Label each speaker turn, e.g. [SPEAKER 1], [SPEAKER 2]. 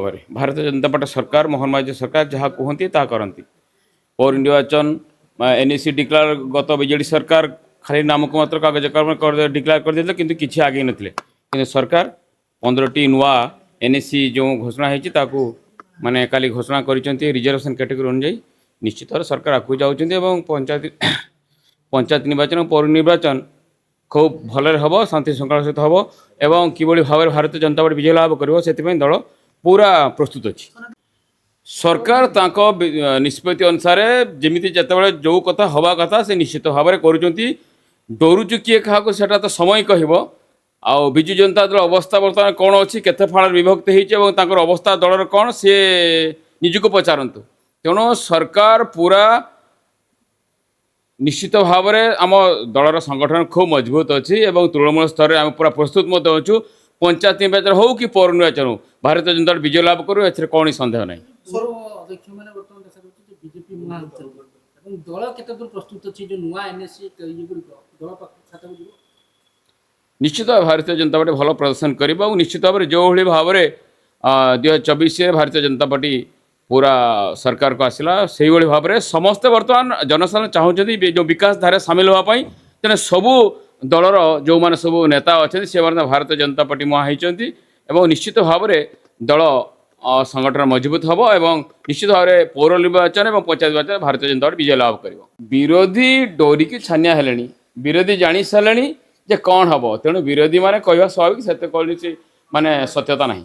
[SPEAKER 1] Bharatiya Janata party सरकार मोहन माझी सरकार जहाँ कहती ता करती पौर निर्वाचन एनईसी डिक्लेयर गत बीजेडी सरकार खाली नामक मात्र कागज कर डिक्लेयर कर देते किंतु किसी आगे नथिले किंतु सरकार 15टी नुआ एनईसी जो घोषणा होती माने काली घोषणा करिसेंती रिजर्वेशन कैटेगरी अनुଯାयी निश्चित भाव सरकार आगू जाउछंती एवं पंचायत निर्वाचन पौर निर्वाचन खूब भल हम शांति श्रृंखला सहित हम एवं किभली भाव भारतीय जनता पार्टी विजय लाभ कर दल पूरा प्रस्तुत अच्छी सरकार तांको निष्पत्ति अनुसार जमी जिते जो कथा हवा कथा से निश्चित भाव में करुँच डरुचु किए क्या तो समय कह आउ विजु जनता दल अवस्था बर्तमान कौन अच्छी केते फाड़ विभक्त होती अवस्था दलर कौन सी निजको पचारतु तेणु सरकार पूरा निश्चित भाव में आम दलर संगठन खूब मजबूत अच्छी तृणमूल स्तर में आम पूरा प्रस्तुत अच्छु पंचायत निर्वाचन हो कि पौर निर्वाचन हो भारतीय जनता पार्टी विजय लाभ करू ए कौन सन्देह ना निश्चित भारतीय जनता पार्टी भल प्रदर्शन कर निश्चित भाव में जो भाव में 2024 भारतीय जनता पार्टी पूरा सरकार को आसला से भाव में समस्ते बर्तमान जनसाधारण चाहते जो विकास धारा सामिल होगापाई तेना सबू दलर जो मैंने सब नेता अच्छा से भारतीय जनता पार्टी मुहां एवं निश्चित भाव में दल संगठन मजबूत हम एवं निश्चित भाव में पौर निर्वाचन और पंचायत निर्वाचन भारतीय जनता पार्टी विजय लाभ कर विरोधी डोरिकी छानिया हेले विरोधी जानी सारे जे कौन हम तेणु विरोधी मैंने कहवा स्वाभाविक से कौन माने सत्यता नहीं।